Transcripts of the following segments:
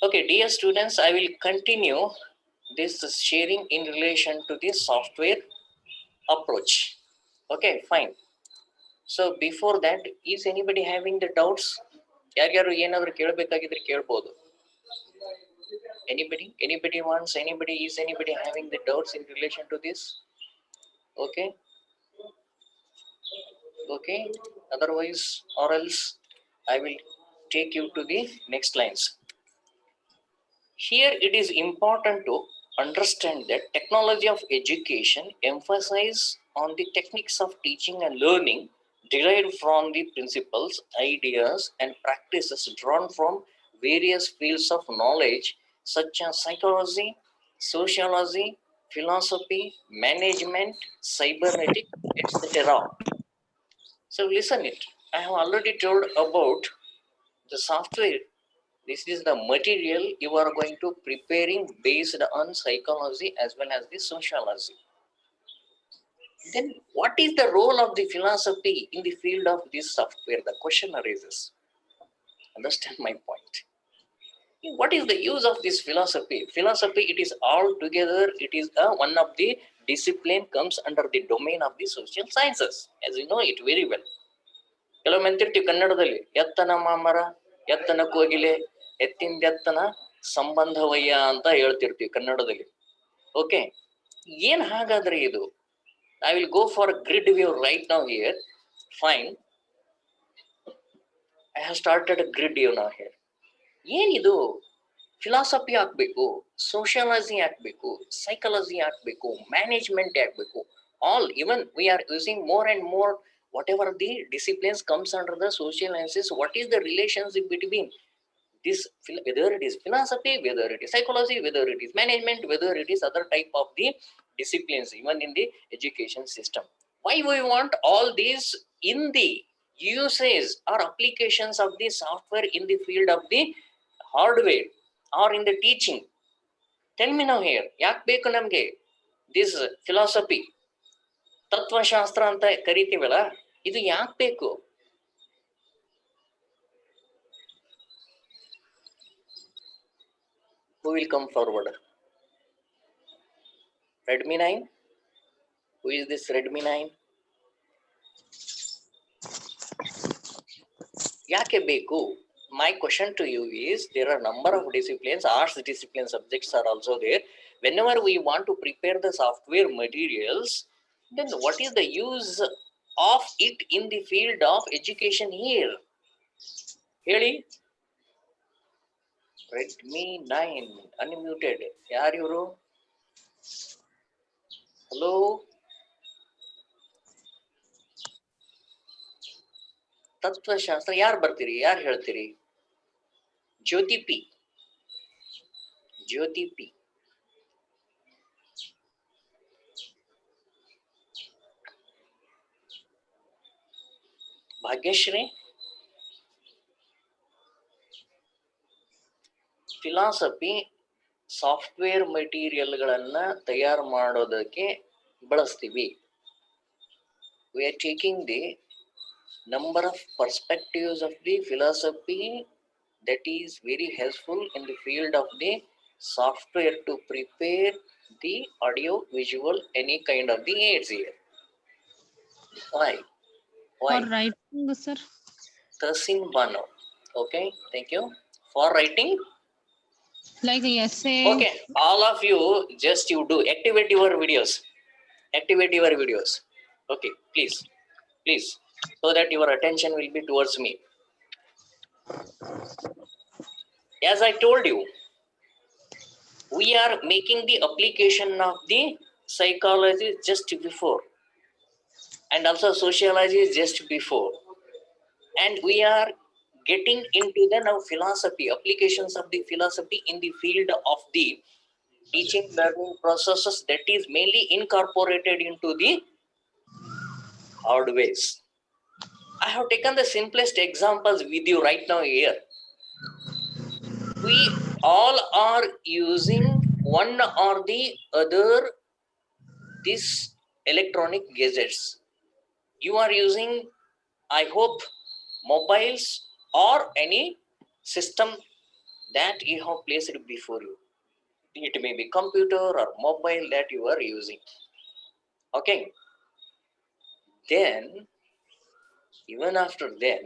Okay, dear students, I will continue this sharing in relation to the software approach. Okay, fine. So before that, is anybody having the doubts? ಯಾರ್ಯಾರು ಏನಾದರೂ ಕೇಳಬೇಕಾಗಿದ್ರೆ ಕೇಳಬಹುದು. Anybody wants, is anybody having the doubts in relation to this? Okay. Okay, otherwise or else I will take you to the next lines. Here it is important to understand that technology of education emphasizes on the techniques of teaching and learning derived from the principles, ideas and practices drawn from various fields of knowledge such as psychology, sociology, philosophy, management, cybernetics, etc. So listen it. I have already told about the software. This is the material you are going to preparing based on psychology as well as the sociology. Then what is the role of the philosophy in the field of this software? The question arises. Understand my point. What is the use of this philosophy? Philosophy, it is all together, it is one of the discipline comes under the domain of the social sciences, as you know it very well. ಕೆಲವೊಮ್ಮೆ ಅಂತಿರ್ತೀವಿ ಕನ್ನಡದಲ್ಲಿ ಎತ್ತನ ಮಾಮರ ಎತ್ತನ ಕೋಗಿಲೆ ಎತ್ತಿಂದೆತ್ತನ ಸಂಬಂಧವಯ್ಯ ಅಂತ ಹೇಳ್ತಿರ್ತೀವಿ ಕನ್ನಡದಲ್ಲಿ. Okay, ಏನ್ ಹಾಗಾದ್ರೆ ಇದು? I will go for grid view right now here. Fine, I have started grid view now here. ಏನಿದು? Philosophy ಹಾಕ್ಬೇಕು, ಸೋಷಿಯಾಲಜಿ ಹಾಕ್ಬೇಕು, ಸೈಕಾಲಜಿ ಹಾಕ್ಬೇಕು, ಮ್ಯಾನೇಜ್ಮೆಂಟ್ ಹಾಕ್ಬೇಕು, all even we are using more and more whatever the disciplines comes under the social sciences. What is the relationship between this, whether it is philosophy, whether it is psychology, whether it is management, whether it is other type of the disciplines even in the education system? Why we want all these in the usage or applications of the software in the field of the hardware or in the teaching? Tell me now here, ಯಾಕೆ ಬೇಕು ನಮಗೆ this philosophy? ತತ್ವಶಾಸ್ತ್ರ ಅಂತ ಕರಿತೀವಲ್ಲ, ಇದು ಯಾಕೆ ಬೇಕು? Who will come forward? Redmi 9? Who is this Redmi 9? ಯಾಕೆ ಬೇಕು? My question to you is, there are number of disciplines, arts discipline subjects are also there. Whenever we want to prepare the software materials, then what is the use of it in the field of education here? ಹೇಳಿ. Redmi 9 unmuted. ಯಾರು ಇವರು? Hello, ತತ್ವಶಾಸ್ತ್ರ ಯಾರು ಬರ್ತೀರಿ? ಯಾರು ಹೇಳ್ತೀರಿ? ಜ್ಯೋತಿ P. Bhagyashree. Philosophy software ಮೆಟೀರಿಯಲ್ಗಳನ್ನ ತಯಾರು ಮಾಡೋದಕ್ಕೆ ಬಳಸ್ತೀವಿ. We are taking the number of perspectives of the philosophy that is very helpful in the field of the software to prepare the audio, visual, any kind of the aids here. Why? For writing, sir. Tasin Bano. Okay, thank you. For writing? Like the essay. Okay, all of you, just you do. Activate your videos. Okay, please. So that your attention will be towards me. As I told you, we are making the application of the psychology just before, and also sociology just before, and we are getting into the now philosophy, applications of the philosophy in the field of the teaching learning processes that is mainly incorporated into the hardwares. I have taken the simplest examples with you right now here. We all are using one or the other these electronic gadgets. You are using, I hope, mobiles or any system that you have placed before you. It may be computer or mobile that you are using. Okay, then even after then,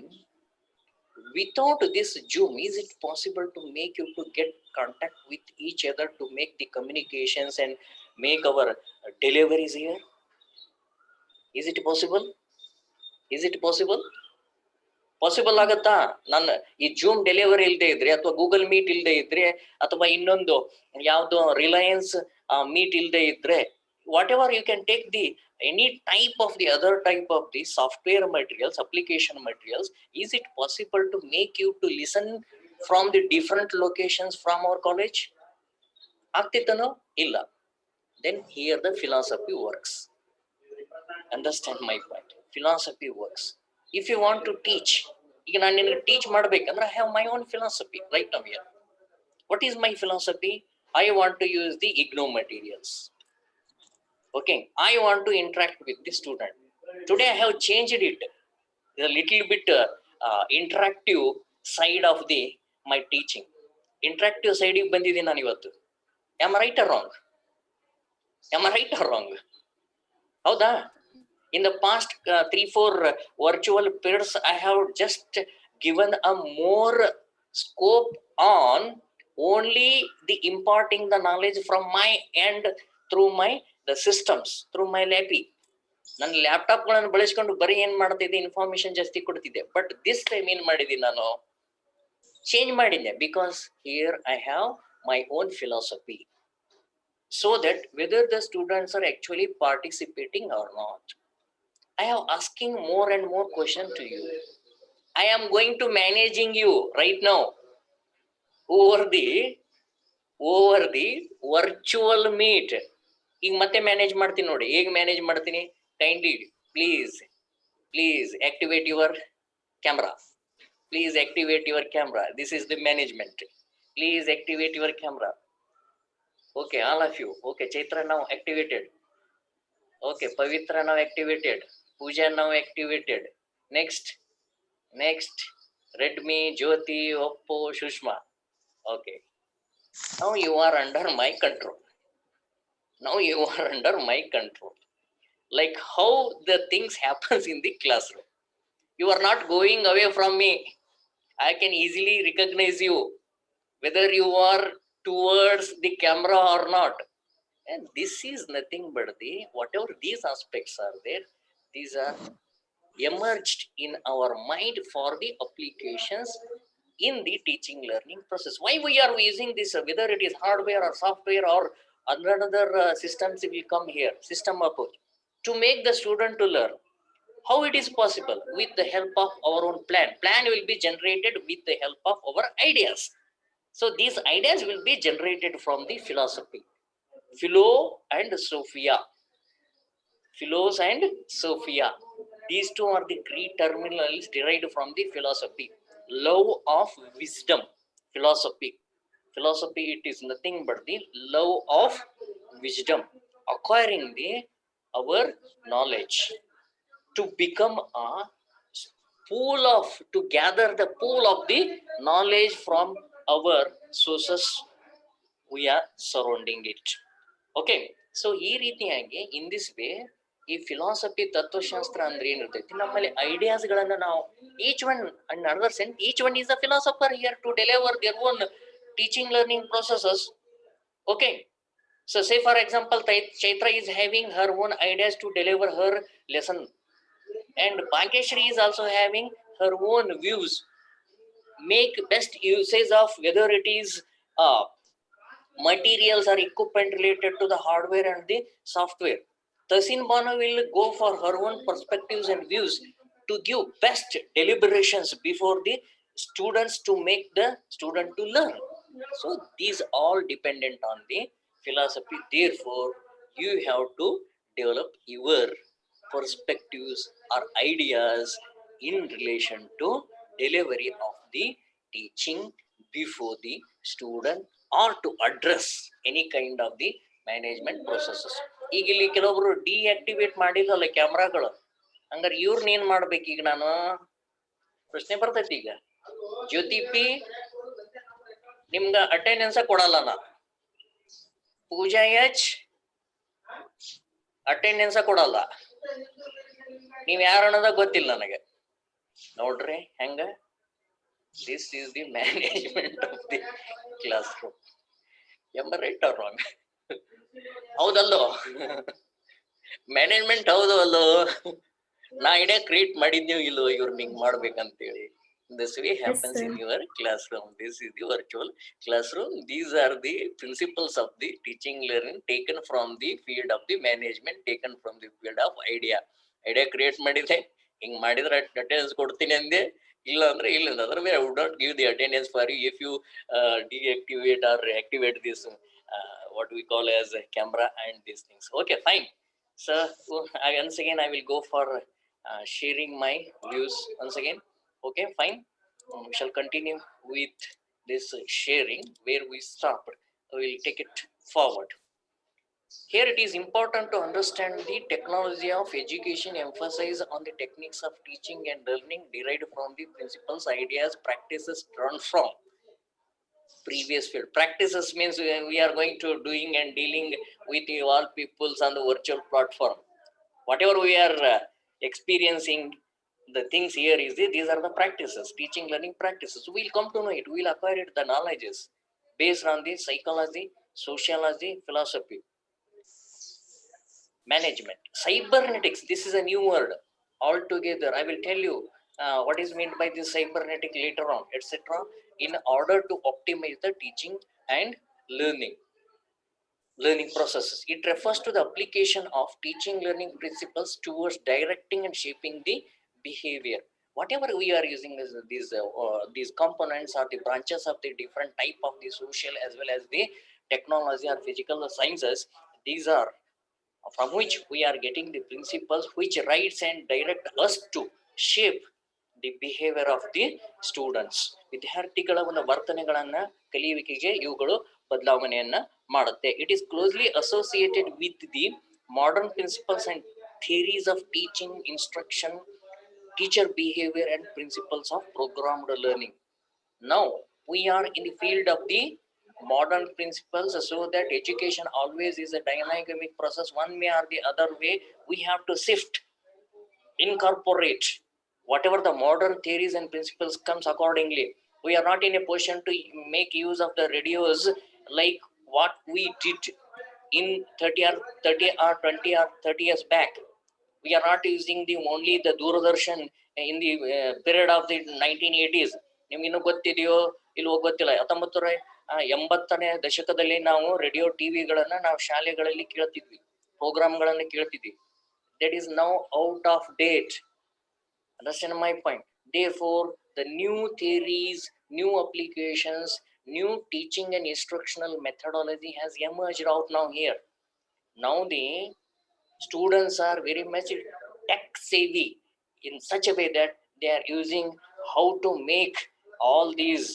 without this Zoom, is it possible to make you to get contact with each other, to make the communications and make our deliveries here? Is it possible? Is it possible? Possible ಆಗತ್ತಾ? ನನ್ನ ಈ zoom delivery ಇಲ್ಲದೆ ಇದ್ರೆ, ಅಥವಾ Google meet ಇಲ್ಲದೆ ಇದ್ರೆ, ಅಥವಾ ಇನ್ನೊಂದು ಯಾವ್ದೋ ರಿಲಯನ್ಸ್ ಮೀಟ್ ಇಲ್ಲದೆ ಇದ್ರೆ, whatever you can take the any type of the other type of the software materials, application materials, is it possible to make you to listen from the different locations from our college? ಆಗ್ತಿತ್ತನೋ? ಇಲ್ಲ. Then here the philosophy works. Understand my point. Philosophy works. If you want to teach, ಈಗ ನಾನು ನಿನಗೆ teach ಮಾಡ್ಬೇಕಂದ್ರೆ I have my own philosophy right now here. What is my philosophy? I want to use the IGNO materials. Okay, I want to interact with the student. Today I have changed it a little bit interactive side of the my teaching. Interactive side ಗೆ ಬಂದಿದ್ದೀನಿ ನಾನು ಇವತ್ತು. Am I right or wrong? Am I right or wrong? ಹೌದಾ? In the past 3-4 virtual periods, I have just given a more scope on only the imparting the knowledge from my end through my the systems, through my lappy. ನನ್ನ ಲ್ಯಾಪ್ಟಾಪ್ಗಳನ್ನು ಬಳಸ್ಕೊಂಡು ಬರೀ ಏನ್ ಮಾಡ್ತಿದ್ದೆ, information ಜಾಸ್ತಿ ಕೊಡ್ತಿದ್ದೆ. But this time ಏನ್ ಮಾಡಿದ್ದೀನಿ, ನಾನು ಚೇಂಜ್ ಮಾಡಿದ್ದೆ. Because here I have my own philosophy, so that whether the students are actually participating or not, I am asking more and more questions to you. I am going to managing you right now over the virtual meet. ಈಗ ಮತ್ತೆ manage ಮಾಡ್ತೀನಿ ನೋಡಿ. ಹೇಗೆ manage ಮಾಡ್ತೀನಿ? Kindly please activate your camera. Please activate your camera. This is the management. Please activate your camera. Okay, all of you. Okay, Chaitra now activated. Okay, Pavitra now activated. Pooja now activated. Next, Redmi, Jyoti, Oppo, Shushma. Okay, now you are under my control. Like how the things happens in the classroom. You are not going away from me. I can easily recognize you, whether you are towards the camera or not. And this is nothing but the whatever these aspects are there, these are emerged in our mind for the applications in the teaching learning process. Why we are using this, whether it is hardware or software or another systems will come here, system approach, to make the student to learn. How it is possible? With the help of our own plan will be generated with the help of our ideas. So these ideas will be generated from the philosophy. Philo and Sophia. Philos and Sophia. These two are the three terminals derived from the philosophy. Love of wisdom. Philosophy, it is nothing but the love of wisdom. Acquiring our knowledge to become a pool of, to gather the pool of the knowledge from our sources we are surrounding it. Okay, so ಈ ರೀತಿಯಾಗಿ in this way ಈ philosophy ತತ್ವಶಾಸ್ತ್ರ ಅಂದ್ರೆ ಏನಿರ್ತೈತಿ, ನಮ್ಮಲ್ಲಿ ideas ಗಳನ್ನ ನಾವು each one in another sense, each one is a philosopher here to deliver their own teaching learning processes. Okay, so say for example Chaitra is having her own ideas to deliver her lesson, and Bhagyashri is also having her own views, make best usage of whether it is materials or equipment related to the hardware and the software. Tasin Bano will go for her own perspectives and views to give best deliberations before the students to make the student to learn. So these all dependent on the philosophy. Therefore, you have to develop your perspectives or ideas in relation to delivery of the teaching before the student, or to address any kind of the management processes. ಈಗ ಇಲ್ಲಿ ಕೆಲವೊಬ್ರು deactivate ಮಾಡಿಲ್ಲಲ್ಲ ಕ್ಯಾಮ್ರಾಗಳು, ಹಂಗಾರೆ ಇವ್ರನ್ನ ಏನ್ ಮಾಡ್ಬೇಕು ಈಗ ನಾನು? ಪ್ರಶ್ನೆ ಬರ್ತೈತಿ ಈಗ. ಜ್ಯೋತಿ ಪಿ, ನಿಮ್ಗೆ ಅಟೆಂಡೆನ್ಸ್ ಕೊಡಲ್ಲ ನಾ. ಪೂಜಾ ಎಚ್ ಅಟೆಂಡೆನ್ಸ್ ಕೊಡಲ್ಲ. ನೀವ್ ಯಾರು ಅನ್ನೋದ ಗೊತ್ತಿಲ್ಲ ನನಗೆ. ನೋಡ್ರಿ ಹೆಂಗ. This is the management of the class room. ಎಂಬ ರೈಟ್ ಆರ್ ರಾಂಗ್? ಹೌದಲ್ಲೋ? ಮ್ಯಾನೇಜ್ಮೆಂಟ್ ಹೌದು ಅಲ್ಲೋ? ನಾ ಐಡಿಯಾ ಕ್ರಿಯೇಟ್ ಮಾಡಿದ್ದೀವಿ ಇಲ್ಲೋ ಇವ್ರನ್ನ ಹಿಂಗ್ ಮಾಡ್ಬೇಕಂತೇಳಿ. This way happens in your classroom. This is the virtual classroom. These are the principles of the teaching learning taken from the field of the management, taken from the field of idea. Idea create ಮಾಡಿದೆ, ಹಿಂಗ್ ಮಾಡಿದ್ರೆ attendance ಕೊಡ್ತೀನಿ ಅಂದೆ, ಇಲ್ಲ ಅಂದ್ರೆ ಇಲ್ಲ ಅಂದ್ರೆ I would not give the attendance for you if you deactivate or activate this what we call as a camera and these things. Okay, fine. So once again I will go for sharing my views once again. Okay, fine. We shall continue with this sharing where we stopped. We will take it forward. Here it is important to understand the technology of education, emphasize on the techniques of teaching and learning derived from the principles, ideas, practices drawn from previous field. Practices means we are going to doing and dealing with all peoples on the virtual platform. Whatever we are experiencing, the things here is these are the practices, teaching learning practices. We'll come to know it, we'll acquire it, the knowledges based on the psychology, sociology, philosophy, management, cybernetics. This is a new word altogether. I will tell you what is meant by this cybernetic later on, etc., in order to optimize the teaching and learning processes. It refers to the application of teaching learning principles towards directing and shaping the behavior. Whatever we are using is these components or the branches of the different type of the social as well as the technology or physical sciences. These are from which we are getting the principles which rights and direct us to shape the behavior of the students. ವಿದ್ಯಾರ್ಥಿಗಳ ಒಂದು ವರ್ತನೆಗಳನ್ನ ಕಲಿಯುವಿಕೆಗೆ ಇವುಗಳು ಬದಲಾವಣೆಯನ್ನ ಮಾಡುತ್ತೆ. It is closely associated with the modern principles and theories of teaching, instruction, teacher behavior and principles of programmed learning. Now we are in the field of the modern principles, so that education always is a dynamic process. One way or the other way we have to shift, incorporate whatever the modern theories and principles comes accordingly. We are not in a position to make use of the radios like what we did in 30 or 20 or 30 years back. We are not using the only the Doordarshan in the period of the 1980s. ನಿಮ್ಗೆ ಇನ್ನೂ ಗೊತ್ತಿದೆಯೋ ಇಲ್ವೋ ಗೊತ್ತಿಲ್ಲ. 1980ನೇ ದಶಕದಲ್ಲಿ ನಾವು radio ಟಿವಿಗಳನ್ನ ನಾವು ಶಾಲೆಗಳಲ್ಲಿ ಕೇಳ್ತಿದ್ವಿ, ಪ್ರೋಗ್ರಾಮ್ಗಳನ್ನ ಕೇಳ್ತಿದ್ವಿ. That is now out of date. Understand my point? Therefore the new theories, new applications, new teaching and instructional methodology has emerged out now here. Now the students are very much tech savvy in such a way that they are using how to make all these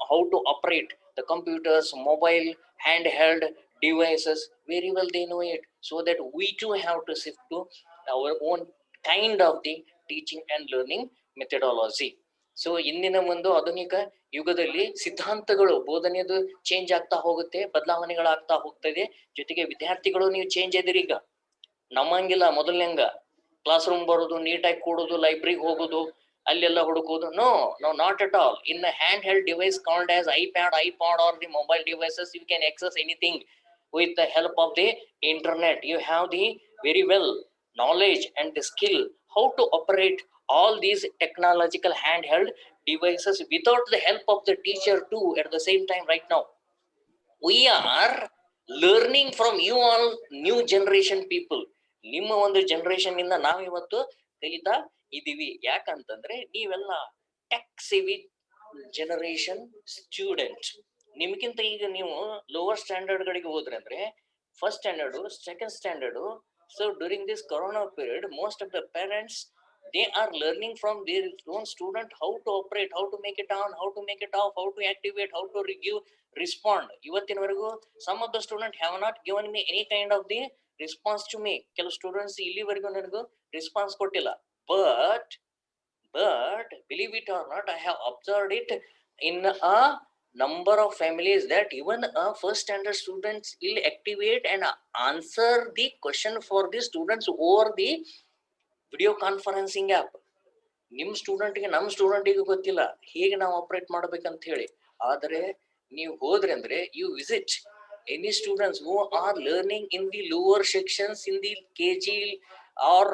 how to operate the computers, mobile, handheld devices very well. They know it, so that we too have to shift to our own kind of the teaching and learning methodology. So ಇಂದಿನ ಒಂದು ಆಧುನಿಕ ಯುಗದಲ್ಲಿ ಸಿದ್ಧಾಂತಗಳು ಬೋಧನೆಯದು change ಆಗ್ತಾ ಹೋಗುತ್ತೆ, ಬದಲಾವಣೆಗಳಾಗ್ತಾ ಹೋಗ್ತದೆ. ಜೊತೆಗೆ ವಿದ್ಯಾರ್ಥಿಗಳು ನೀವು ಚೇಂಜ್ ಇದ್ದೀರಿ. ಈಗ ನಮ್ಮಂಗಿಲ್ಲ ಮೊದಲನೇಂಗ ಕ್ಲಾಸ್ ರೂಮ್ ಬರೋದು, ನೀಟಾಗಿ ಕೂಡೋದು, ಲೈಬ್ರರಿಗೆ ಹೋಗೋದು, ಅಲ್ಲೆಲ್ಲ ಹುಡುಕೋದು. No no, not at all. In hand held device called as iPad, iPod or the mobile devices, you can access anything with the help of the internet. You have the very well knowledge and the skill how to operate all these technological handheld devices without the help of the teacher too at the same time. Right now we are learning from you all new generation people. ನಿಮ್ಮ ಒಂದು generation ಇಂದ ನಾವು ಇವತ್ತು ಕಲಿತಾ ಇದೀವಿ. ಯಾಕಂತಂದ್ರೆ ನೀವೆಲ್ಲ tech ಸೇವಿ generation student. ನಿಮ್ಗಿಂತ ಈಗ ನೀವು ಲೋವರ್ ಸ್ಟ್ಯಾಂಡರ್ಡ್ ಗಳಿಗೆ ಹೋದ್ರೆ ಅಂದ್ರೆ first standard, second standard. So during this corona period most of the parents, they are learning from their own student how to operate, how to make it on, how to make it off, how to activate, how to give respond. ಇವತ್ತಿನವರೆಗೂ some of the students have not given me any kind of the response to me. ಕೆಲವು students ಇಲ್ಲಿವರೆಗೂ ನನಗೂ response ಕೊಟ್ಟಿಲ್ಲ. but believe it or not, I have observed it in a number of families that even first standard students will activate and answer the question for the students over the video conferencing app. ನಿಮ್ಮ ಸ್ಟೂಡೆಂಟ್ಗೆ ನಮ್ಮ ಸ್ಟೂಡೆಂಟಿಗೆ ಗೊತ್ತಿಲ್ಲ ಹೇಗೆ ನಾವು operate ಮಾಡ್ಬೇಕಂತ ಹೇಳಿ. ಆದರೆ ನೀವು ಹೋದ್ರೆ ಅಂದ್ರೆ you visit any students who are learning in the lower sections in the KG or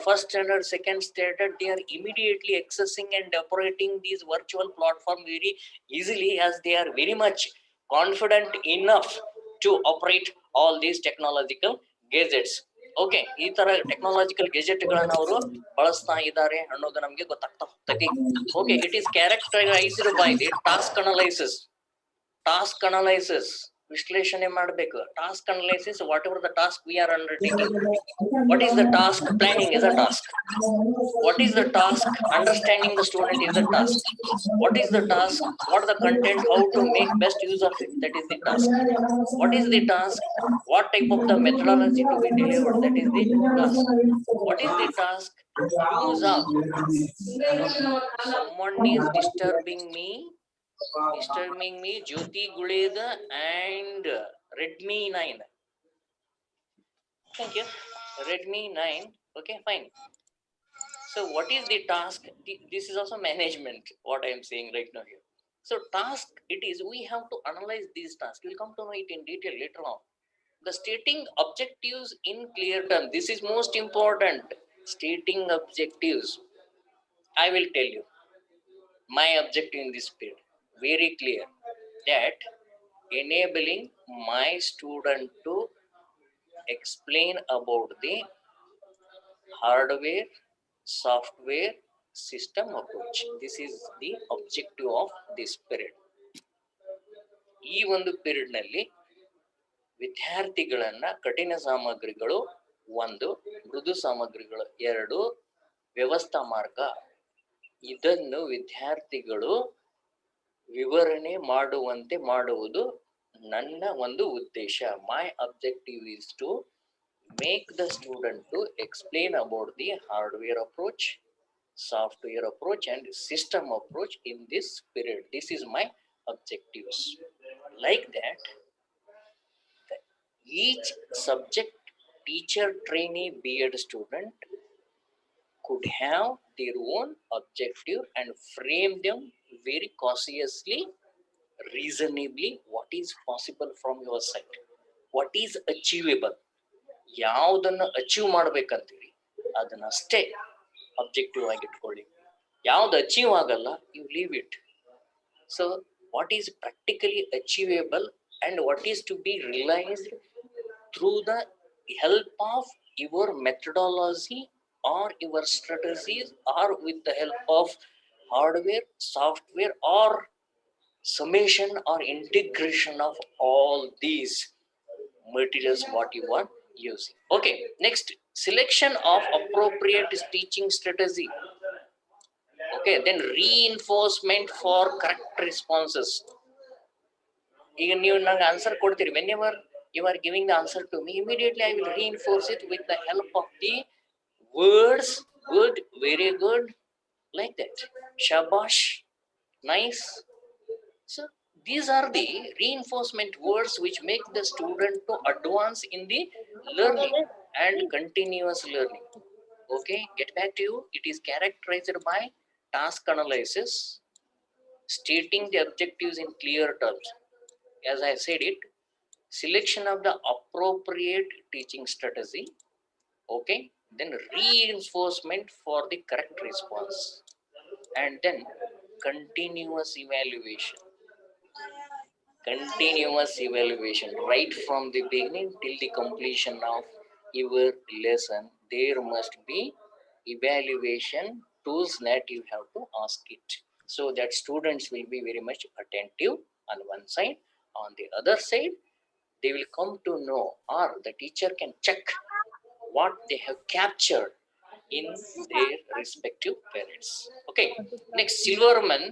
first standard, second standard, they are immediately accessing and operating these virtual platform very easily, as they are very much confident enough to operate all these technological gadgets. Okay, ಈ ತರ technological gazette ಗಳನ್ನ ಅವರು ಬಳಸ್ತಾ ಇದ್ದಾರೆ ಅನ್ನೋದು ನಮ್ಗೆ ಗೊತ್ತಾಗ್ತಾ ಹೋಗ್ತದೆ. Okay, it is characterised by the task analysis. Task analysis ವಿಶ್ಲೇಷಣೆ ಮಾಡಬೇಕು. Task analysis, what ever the task we are undertaking. What is the task? Planning is a task. What is the task? Understanding the student is the task. What is the task? What the content? How to make best use of it? That is the task. What is the task? What type of the methodology to be delivered? That is the task. What is the task? Use of. Someone is disturbing me. Jyoti Guleda and Redmi 9. Thank you. Redmi 9. Okay, fine. So what is the task? This is also management, what I am saying right now here. So task it is, we have to analyze these tasks. We'll come to know it in detail later on. The stating objectives in clear terms. This is most important. Stating objectives. I will tell you my objective in this period. Very clear. That enabling my student to explain about the hardware, software, system approach. This is the objective of this period. ಈ ಒಂದು period ನಲ್ಲಿ ವಿದ್ಯಾರ್ಥಿಗಳನ್ನ ಕಠಿಣ ಸಾಮಗ್ರಿಗಳು 1, ಮೃದು ಸಾಮಗ್ರಿಗಳು 2, ವ್ಯವಸ್ಥಾ ಮಾರ್ಗ, ಇದನ್ನು ವಿದ್ಯಾರ್ಥಿಗಳು ವಿವರಣೆ ಮಾಡುವಂತೆ ಮಾಡುವುದು ನನ್ನ ಒಂದು ಉದ್ದೇಶ. My objective is to make the student to explain about the hardware approach, software approach and system approach in this period. This is my objectives. Like that, each subject teacher, trainee, B.Ed student could have their own objective and frame them very cautiously, reasonably, what is possible from your side, what is achievable. ಯಾವುದನ್ನು achieve ಮಾಡ್ಬೇಕಂತೀರಿ ಅದನ್ನ ಅಷ್ಟೇ objective ಆಗಿ ಇಟ್ಕೊಳ್ಳಿ. ಯಾವ್ದು achieve ಆಗಲ್ಲ, you leave it. So what is practically achievable and what is to be realised through the help of your methodology or your strategies or with the help of hardware, software or summation or integration of all these materials what you are using. Okay, next, selection of appropriate teaching strategy. Okay, then reinforcement for correct responses. ಈಗ ನೀವು ನಂಗೆ answer ಕೊಡ್ತೀರಿ, whenever you are giving the answer to me, immediately I will reinforce it with the help of the words. Good, very good, like that. Shabash, nice. So these are the reinforcement words which make the student to advance in the learning and continuous learning. Okay, get back to you. It is characterized by task analysis, stating the objectives in clear terms. As I said it, selection of the appropriate teaching strategy. Okay, then reinforcement for the correct response, and then continuous evaluation. Continuous evaluation right from the beginning till the completion of your lesson. There must be evaluation tools that you have to ask it, so that students will be very much attentive on one side. On the other side, they will come to know, or the teacher can check what they have captured in their respective periods. Okay, next, Silverman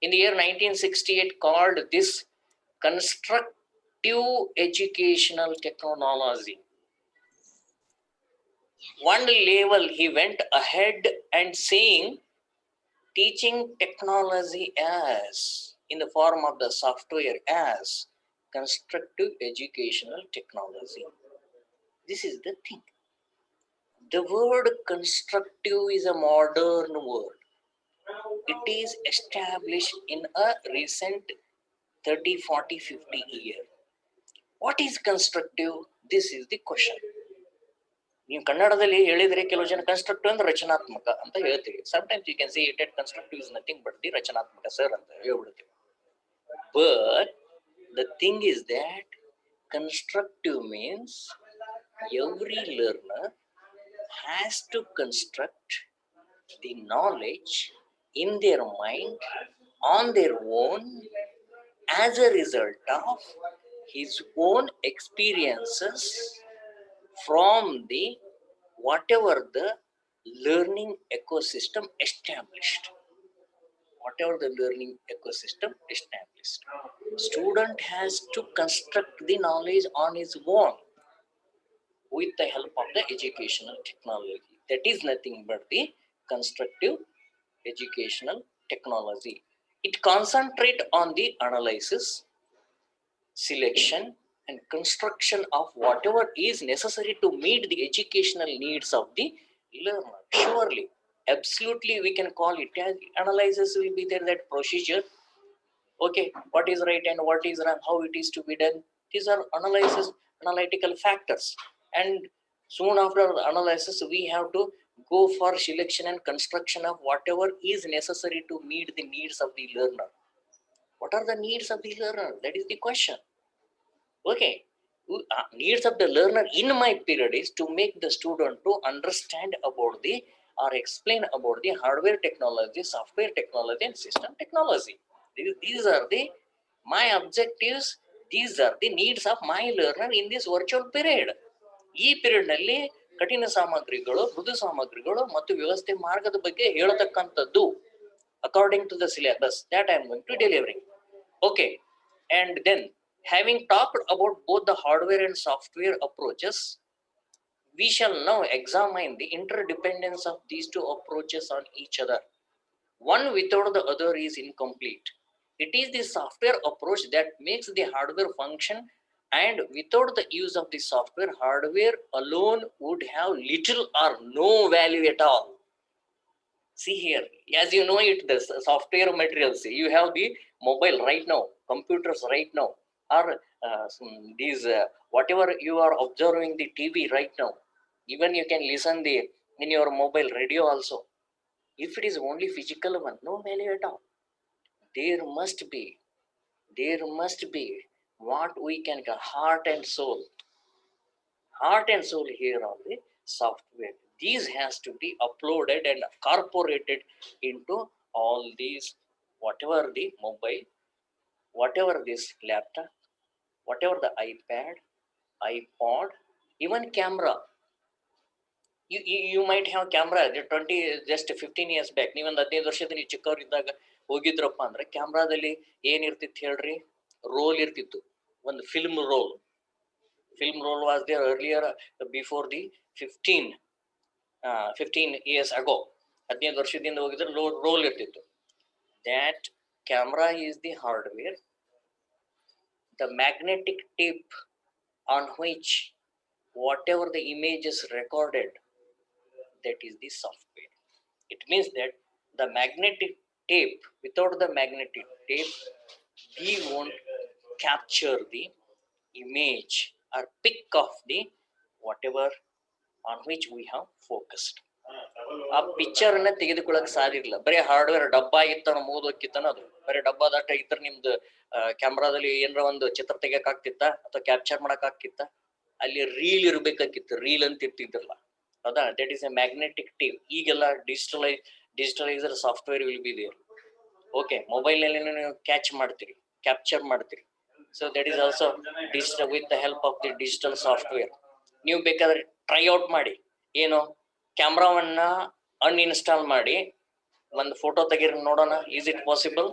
in the year 1968 called this constructive educational technology. One level he went ahead and saying teaching technology as in the form of the software as constructive educational technology. This is the thing. The word constructive is a modern word. It is established in a recent 30, 40, 50 years. What is constructive? This is the question. ನೀವು ಕನ್ನಡದಲ್ಲಿ ಹೇಳಿದ್ರೆ ಕೆಲವು ಜನ constructive ಅಂದ್ರೆ ರಚನಾತ್ಮಕ ಅಂತ ಹೇಳ್ತೀವಿ. Sometimes you can say it at constructive is nothing but the ರಚನಾತ್ಮಕ ಸರ್ ಅಂತ ಹೇಳ್ಬಿಡ್ತೀವಿ. But the thing is that constructive means every learner has to construct the knowledge in their mind on their own as a result of his own experiences from the whatever the learning ecosystem established. Whatever the learning ecosystem established, student has to construct the knowledge on his own with the help of the educational technology. That is nothing but the constructive educational technology. It concentrates on the analysis, selection, and construction of whatever is necessary to meet the educational needs of the learner. Surely, absolutely, we can call it as analysis will be there, that procedure. Okay, what is right and what is wrong, how it is to be done. These are analytical factors. And soon after the analysis, we have to go for selection and construction of whatever is necessary to meet the needs of the learner. What are the needs of the learner? That is the question. Okay, needs of the learner in my period is to make the student to understand about the or explain about the hardware technology, software technology, and system technology. These are the my objectives. These are the needs of my learner in this virtual period. ಈ period ನಲ್ಲಿ ಕಠಿಣ ಸಾಮಗ್ರಿಗಳು, ಮೃದು ಸಾಮಗ್ರಿಗಳು ಮತ್ತು ವ್ಯವಸ್ಥೆ ಮಾರ್ಗದ ಬಗ್ಗೆ ಹೇಳತಕ್ಕಂಥದ್ದು according to the syllabus that I am going to delivering. Okay, and then having talked about both the hardware and software approaches, we shall now examine the interdependence of these two approaches on each other. One without the other is incomplete. It is the software approach that makes the hardware function, and without the use of the software, hardware alone would have little or no value at all. See here, as you know it, the software materials, you have the mobile right now, computers right now, or these whatever you are observing the TV right now, even you can listen the in your mobile radio also. If it is only physical one, no value at all. There must be what we can call heart and soul here on the software. These has to be uploaded and incorporated into all these, whatever the mobile, whatever this laptop, whatever the iPad, iPod, even camera. You might have camera 20 just 15 years back. ನೀವು ಒಂದು 15 ವರ್ಷದ ನೀವು ಚಿಕ್ಕವರಿದ್ದಾಗ ಹೋಗಿದ್ರಪ್ಪ ಅಂದ್ರೆ ಕ್ಯಾಮ್ರಾದಲ್ಲಿ ಏನಿರ್ತಿತ್ತು ಹೇಳ್ರಿ, role ಇರ್ತಿತ್ತು, ಒಂದು film role was there earlier before the 15 years ago. 15 ವರ್ಷದಿಂದ ಹೋಗಿದ್ರೆ ರೋಲ್ ಇರ್ತಿತ್ತು. That camera is the hardware. The magnetic tape on which whatever the image is recorded, that is the software. It means that the magnetic tape, without the magnetic tape, we won't capture the image or pick of the whatever on which we have focused. ಆ picture ಅನ್ನ ತೆಗೆದುಕೊಳ್ಳಕ್ ಸಾಧ್ಯವಿಲ್ಲ. ಬರೀ hardware ಡಬ್ಬ ಆಗಿತ್ತಾನ ಮುಗಿದೋಕಿತ್ತಾನ, ಅದು ಬರೀ ಡಬ್ಬದಾಟ ಇದ್ರ ನಿಮ್ದು ಕ್ಯಾಮ್ರಾದಲ್ಲಿ ಏನಾರ ಒಂದು ಚಿತ್ರ ತೆಗಿಯಕ್ ಆಗ್ತಿತ್ತ ಅಥವಾ ಕ್ಯಾಪ್ಚರ್ ಮಾಡಕ್ ಆಗ್ತಿತ್ತ? ಅಲ್ಲಿ ರೀಲ್ ಇರ್ಬೇಕಾಗಿತ್ತು, ರೀಲ್ ಅಂತ ಇರ್ತಿದ್ರಲ್ಲ, ಹೌದಾ? That is a magnetic tape. ಈಗೆಲ್ಲ digitaliser software will be there. Okay, mobile ನಲ್ಲಿ ನೀವು ಕ್ಯಾಪ್ಚರ್ ಮಾಡ್ತೀರಿ. So that is also digital with the help of the digital software. ನೀವು ಬೇಕಾದ್ರೆ ಟ್ರೈ ಔಟ್ ಮಾಡಿ, ಏನು ಕ್ಯಾಮ್ರಾವನ್ನ ಅನ್ಇನ್ಸ್ಟಾಲ್ ಮಾಡಿ ಒಂದು ಫೋಟೋ ತೆಗೀರಿ ನೋಡೋಣ. Is it possible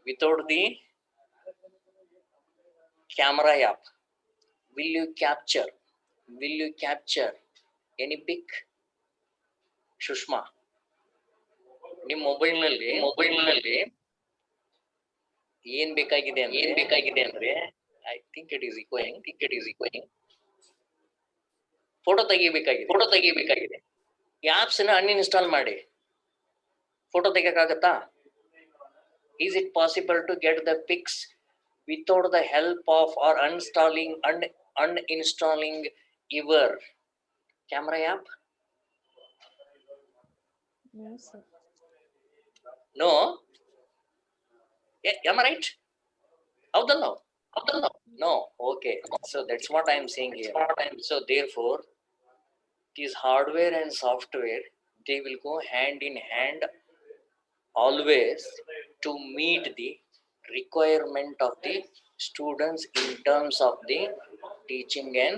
without the camera app? Will you capture any pic? Sushma, ನಿಮ್ಮ ಮೊಬೈಲ್ನಲ್ಲಿ ಏನ್ ಬೇಕಾಗಿದೆ ಅಂದ್ರೆ I think it is equalling photo ತೆಗಿಬೇಕಾಗಿದೆ. ಈ ಆಪ್ಸ್ ನ ಅನ್ಇನ್ಸ್ಟಾಲ್ ಮಾಡಿ. ಫೋಟೋ ತೆಗಿಯಕ್ಕಾಗತ್ತಾ? Is it possible to get the pics without the help of or uninstalling your camera app? No, sir. No? Yeah, am I right? Howdallo? No. Okay. So that's what I am saying here. So therefore, these hardware and software, they will go hand in hand always to meet the requirement of the students in terms of the teaching and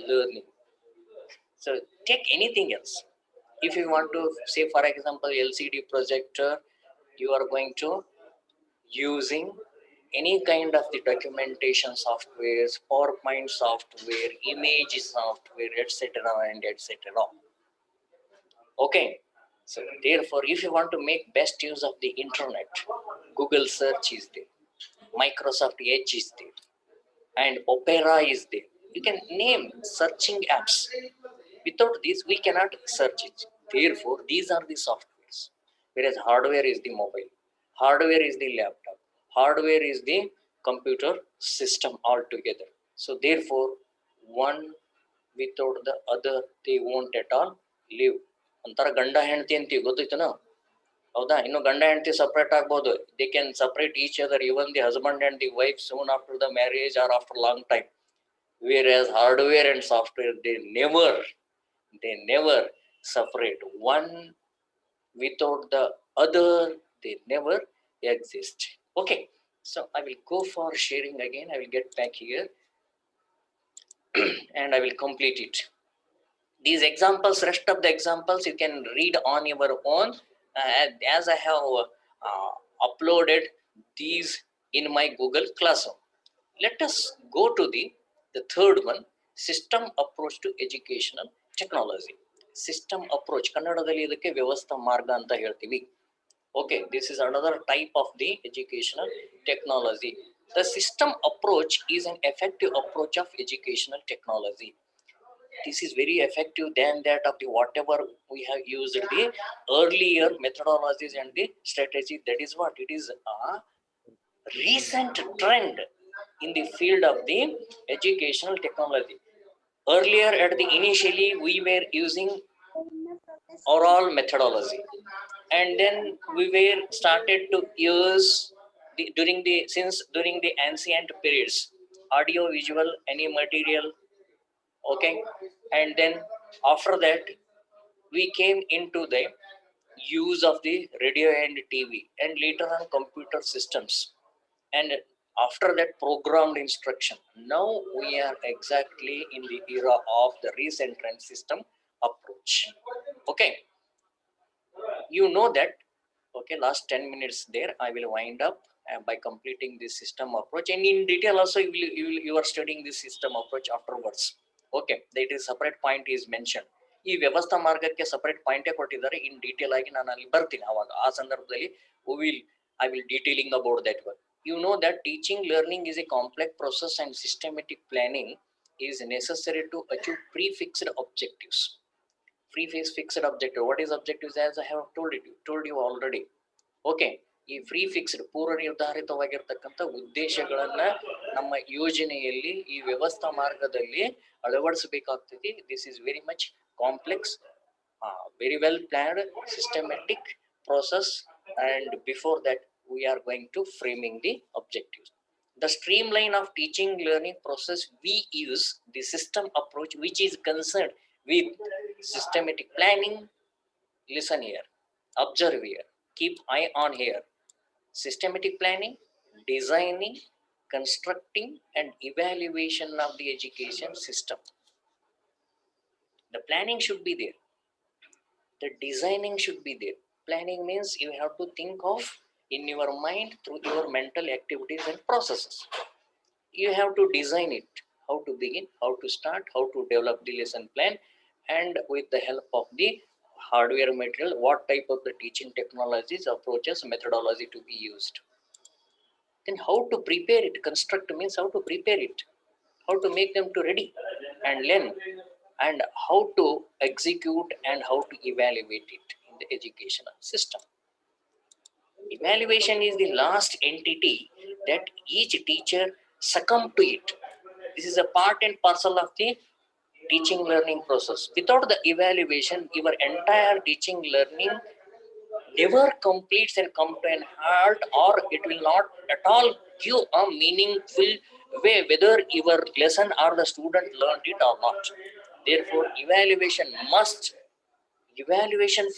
learning. So take anything else. If you want to say, for example, LCD projector, you are going to using any kind of the documentation softwares, PowerPoint software, image software, etc. and etc. Okay. So therefore, if you want to make best use of the internet, Google search is there, Microsoft Edge is there, and Opera is there. You can name searching apps. Without this, we cannot search it. Therefore, these are the softwares. Whereas hardware is the mobile, hardware is the laptop, hardware is the computer system altogether. So therefore, one without the other, they won't at all live. ಒಂಥರ ಗಂಡ ಹೆಂಡತಿ ಅಂತೀವಿ, ಗೊತ್ತೈತನ? ಹೌದಾ? ಇನ್ನು ಗಂಡ ಹೆಂಡತಿ separate ಆಗ್ಬೋದು. They can separate each other, even the husband and the wife soon after the marriage R after long time. Whereas hardware and software, they never separate. One without the other, they never exist. Okay, so I will go for sharing again. I will get back here and I will complete it. These examples, rest of the examples you can read on your own, as I have uploaded these in my Google Classroom. Let us go to the third one, system approach to educational technology. System approach, ಕನ್ನಡದಲ್ಲಿ ಇದಕ್ಕೆ ವ್ಯವಸ್ಥಾ ಮಾರ್ಗ ಅಂತ ಹೇಳ್ತೀವಿ. Okay, this is another type of the educational technology. The system approach is an effective approach of educational technology. This is very effective than that of the whatever we have used the earlier methodologies and the strategy. That is what it is, a recent trend in the field of the educational technology. Earlier at the initially we were using oral methodology, and then we were started to use during the ancient periods, audio visual any material. Okay, and then after that we came into the use of the radio and TV, and later on computer systems, and after that programmed instruction. Now we are exactly in the era of the recent trend system approach. Okay, you know that. Okay, last 10 minutes there I will wind up by completing this system approach, and in detail also you are studying this system approach afterwards. Okay, that is separate point is mentioned. ಈ ವ್ಯವಸ್ಥಾ ಮಾರ್ಗಕ್ಕೆ separate ಪಾಯಿಂಟೇ ಕೊಟ್ಟಿದ್ದಾರೆ. In detail ಆಗಿ ನಾನು ಅಲ್ಲಿ ಬರ್ತೀನಿ. ಅವಾಗ ಆ ಸಂದರ್ಭದಲ್ಲಿ I will detailing about that one. You know that teaching learning is a complex process and systematic planning is necessary to achieve prefixed objectives. Fixed objective. What is objectives? As I have told you already. Okay, ಈ fixed ಪೂರ್ವ ನಿರ್ಧಾರಿತವಾಗಿರ್ತಕ್ಕಂಥ ಉದ್ದೇಶಗಳನ್ನ ನಮ್ಮ ಯೋಜನೆಯಲ್ಲಿ ಈ ವ್ಯವಸ್ಥಾ ಮಾರ್ಗದಲ್ಲಿ ಅಳವಡಿಸಬೇಕಾಗ್ತದೆ. This is very much complex, very well planned, systematic process, and before that we are going to framing the objectives. The streamline of teaching learning process, we use the system approach which is concerned with systematic planning. Listen here, observe here, keep eye on here. Systematic planning, designing, constructing, and evaluation of the education system. The planning should be there, the designing should be there. Planning means you have to think of in your mind through your mental activities and processes. You have to design it, how to begin, how to start, how to develop the lesson plan, and with the help of the hardware material, what type of the teaching technologies, approaches, methodology to be used. Then how to prepare it? Construct means how to prepare it, how to make them to ready and learn, and how to execute and how to evaluate it in the educational system. Evaluation is the last entity that each teacher succumb to it. This is a part and parcel of the teaching learning process. Without the evaluation, your entire teaching learning never completes and come to an halt, or it will not at all give a meaningful way whether your lesson or the student learned it or not. Therefore, evaluation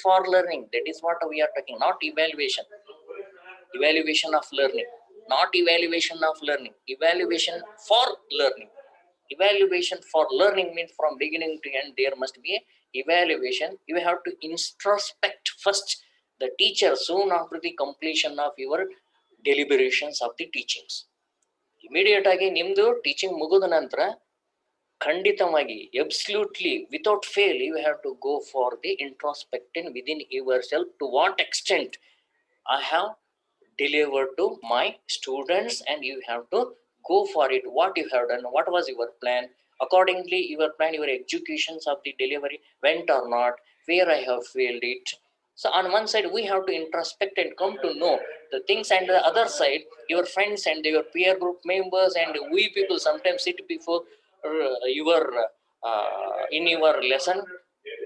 for learning, that is what we are talking, not evaluation of learning, not evaluation of learning, evaluation for learning. Evaluation for learning means from beginning to end there must be a evaluation. You have to introspect first the teacher soon after the completion of your deliberations of the teachings. Immediate ಆಗಿ ನಿಮ್ದು teaching ಮುಗಿದ ನಂತರ ಖಂಡಿತವಾಗಿ absolutely without fail you have to go for the introspection within yourself, to what extent I have delivered to my students, and you have to go for it, what you have done, what was your plan, accordingly your plan, your executions of the delivery went or not, where I have failed it. So on one side we have to introspect and come to know the things, and the other side your friends and your peer group members and we people sometimes sit before your in your lesson,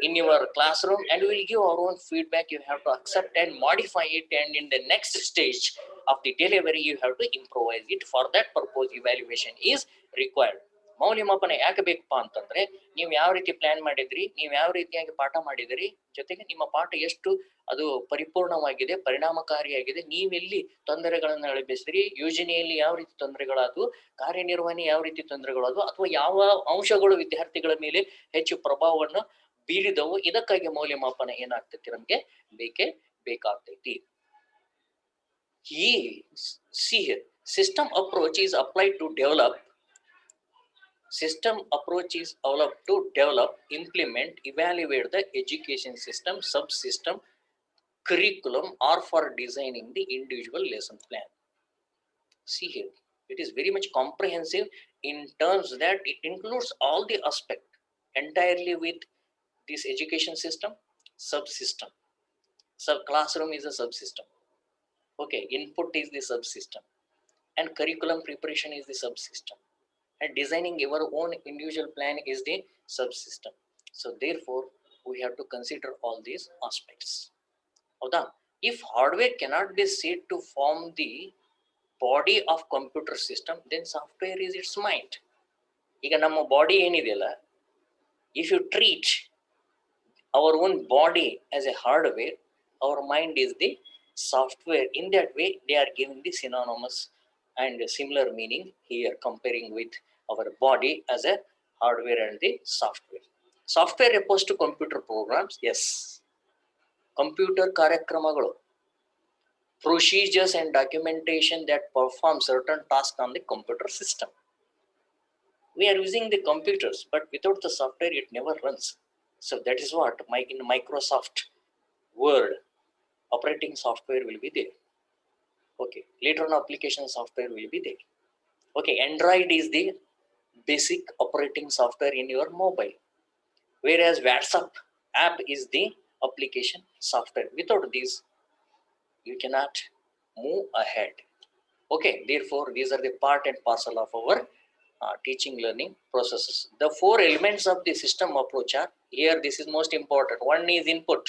in your classroom, and we will give our own feedback. You have to accept and modify it, and in the next stage of the delivery you have to improvise it. For that purpose evaluation is required. ಮೌಲ್ಯಮಾಪನ ಯಾಕೆ ಬೇಕಪ್ಪ ಅಂತಂದ್ರೆ, ನೀವು ಯಾವ ರೀತಿ plan ಮಾಡಿದ್ರಿ, ನೀವು ಯಾವ ರೀತಿಯಾಗಿ ಪಾಠ ಮಾಡಿದಿರಿ, ಜೊತೆಗೆ ನಿಮ್ಮ ಪಾಠ ಎಷ್ಟು ಅದು ಪರಿಪೂರ್ಣವಾಗಿದೆ, ಪರಿಣಾಮಕಾರಿಯಾಗಿದೆ, ನೀವೆಲ್ಲಿ ತೊಂದರೆಗಳನ್ನು ಎಳಬಿಸಿದ್ರಿ, ಯೋಜನೆಯಲ್ಲಿ ಯಾವ ರೀತಿ ತೊಂದರೆಗಳಾದವು, ಕಾರ್ಯನಿರ್ವಹಣೆ ಯಾವ ರೀತಿ ತೊಂದರೆಗಳಾದವು, ಅಥವಾ ಯಾವ ಅಂಶಗಳು ವಿದ್ಯಾರ್ಥಿಗಳ ಮೇಲೆ ಹೆಚ್ಚು ಪ್ರಭಾವವನ್ನು ಬೀರಿದವು. ಇದಕ್ಕಾಗಿ ಮೌಲ್ಯಮಾಪನ ಏನಾಗ್ತೈತಿ, ನಮ್ಗೆ ಬೇಕಾಗ್ತೈತಿ. ಈ see here, system approach is applied to develop, implement, evaluate the education system, subsystem, curriculum, or for designing the individual lesson plan. See here, it is very much comprehensive in terms that it includes all the aspect entirely with this education system, subsystem. Classroom is a subsystem. Okay, input is the subsystem, and curriculum preparation is the subsystem, and designing your own individual plan is the subsystem. So therefore we have to consider all these aspects. Howda? If hardware cannot be said to form the body of computer system, then software is its mind. ಈಗ ನಮ್ಮ body ಏನಿದೆಯಲ್ಲ, if you treat our own body as a hardware, our mind is the software. In that way they are giving the synonymous and similar meaning here, comparing with our body as a hardware and the software. Software refers to computer programs, yes, computer ಕಾರ್ಯಕ್ರಮಗಳು, procedures and documentation that perform certain tasks on the computer system. We are using the computers, but without the software it never runs. So that is what in Microsoft Word operating software will be there. Okay, later on application software will be there. Okay, Android is the basic operating software in your mobile, whereas WhatsApp app is the application software. Without this you cannot move ahead. Okay, therefore these are the part and parcel of our teaching learning processes. The four elements of the system approach are here. This is most important. One is input,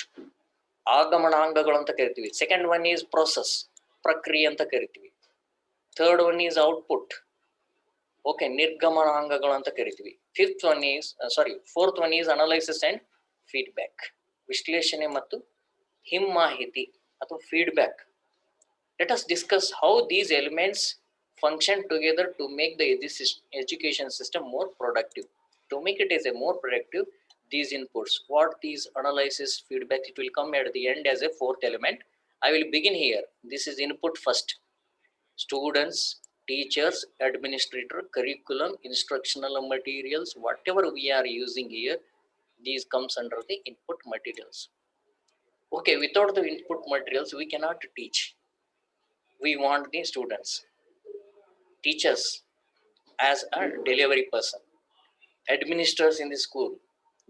ಆಗಮನಾಂಗಗಳು ಅಂತ ಕರಿತೀವಿ. Second one is process, ಪ್ರಕ್ರಿಯೆ ಅಂತ ಕರಿತೀವಿ. Third one is output, okay, ನಿರ್ಗಮನಾಂಗಗಳು ಅಂತ ಕರಿತೀವಿ. Fourth one is analysis and feedback, ವಿಶ್ಲೇಷಣೆ ಮತ್ತು ಹಿಮ್ಮಾಹಿತಿ ಅಥವಾ feedback. Let us discuss how these elements function together to make the education system more productive. To make it as a more productive, these inputs, what these analysis, feedback, it will come at the end as a fourth element. I will begin here. This is input first. Students, teachers, administrator, curriculum, instructional materials, whatever we are using here, these comes under the input materials. Okay, without the input materials we cannot teach. We want the students, teachers as a delivery person, administrators in the school,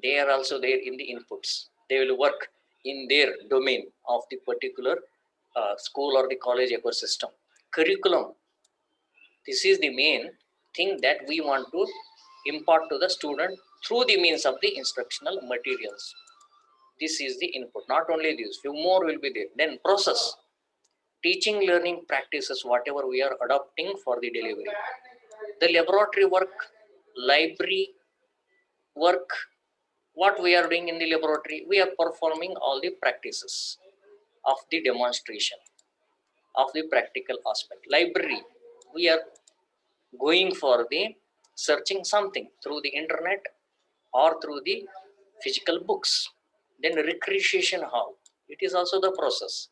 they are also there in the inputs. They will work in their domain of the particular school or the college ecosystem. Curriculum, this is the main thing that we want to impart to the student through the means of the instructional materials. This is the input. Not only this, few more will be there. Then process, teaching learning practices, whatever we are adopting for the delivery. The laboratory work, library work, what we are doing in the laboratory, we are performing all the practices of the demonstration of the practical aspect. Library, we are going for the searching something through the internet or through the physical books. Then recreation, how it is also the process.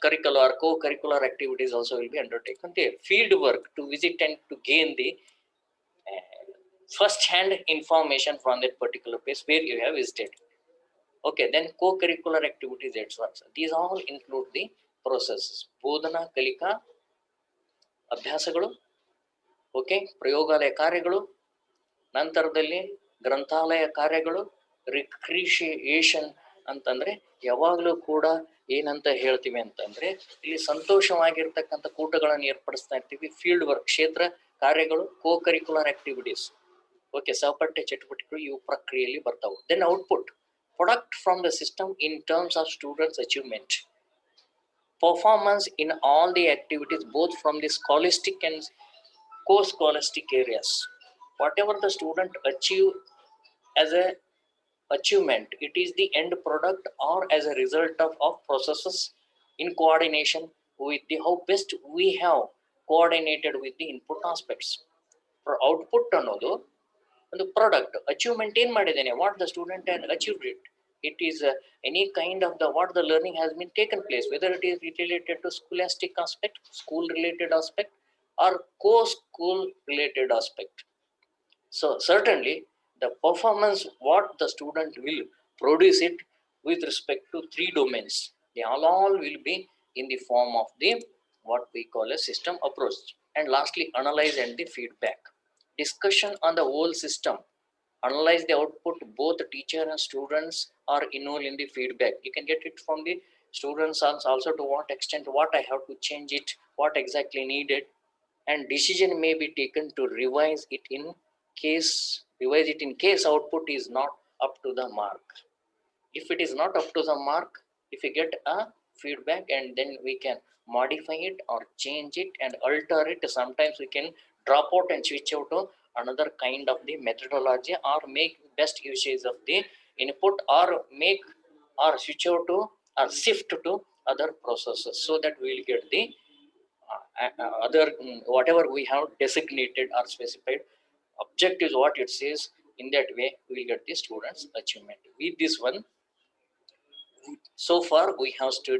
Curricular, co-curricular activities also will be undertaken there. Field work, to visit and to gain the first hand information from that particular place where you have visited. Okay, then co-curricular activities, etc. These all include the processes. ಬೋಧನಾ ಕಲಿಕಾ ಅಭ್ಯಾಸಗಳು, okay, ಪ್ರಯೋಗಾಲಯ ಕಾರ್ಯಗಳು, ನಂತರದಲ್ಲಿ ಗ್ರಂಥಾಲಯ ಕಾರ್ಯಗಳು, ರಿಕ್ರಿಷಿಯೇಷನ್ ಅಂತಂದ್ರೆ ಯಾವಾಗಲೂ ಕೂಡ ಏನಂತ ಹೇಳ್ತೀವಿ ಅಂತಂದ್ರೆ ಇಲ್ಲಿ ಸಂತೋಷವಾಗಿರ್ತಕ್ಕಂಥ ಕೂಟಗಳನ್ನು ಏರ್ಪಡಿಸ್ತಾ ಇರ್ತೀವಿ. ಫೀಲ್ಡ್ ವರ್ಕ್, ಕ್ಷೇತ್ರ ಕಾರ್ಯಗಳು, ಕೋ ಕರಿಕ್ಯುಲರ್ ಆಕ್ಟಿವಿಟೀಸ್, ಓಕೆ, ಸಹಪಠ್ಯ ಚಟುವಟಿಕೆಗಳು ಇವು ಪ್ರಕ್ರಿಯೆಯಲ್ಲಿ ಬರ್ತಾವೆ. Then output, product from the system in terms of students' achievement, performance in all the activities both from the scholastic and co-scholastic areas. Whatever the student achieve as a achievement, it is the end product or as a result of processes in coordination with the how best we have coordinated with the input aspects. For output ಅನ್ನೋದು ಒಂದು product. Achievement ಏನ್ ಮಾಡಿದ್ದೇನೆ, what the student has achieved it. It is any kind of the what the learning has been taken place, whether it is related to scholastic aspect, school related aspect, or co-school related aspect. So certainly the performance what the student will produce it with respect to three domains, they all will be in the form of the what we call a system approach. And lastly, analyze and the feedback. Discussion on the whole system, analyze the output. Both teacher and students are involved in the feedback. You can get it from the students also, to what extent, what I have to change it, what exactly needed. And decision may be taken to revise it in case output is not up to the mark. If it is not up to the mark, if we get a feedback, and then we can modify it or change it and alter it. Sometimes we can drop out and switch out to another kind of the methodology, or make best usage of the input, or make or switch out to or shift to other processes, so that we will get the other whatever we have designated or specified objectives, what it says. In that way we will get the students achievement. With this one, so far we have studied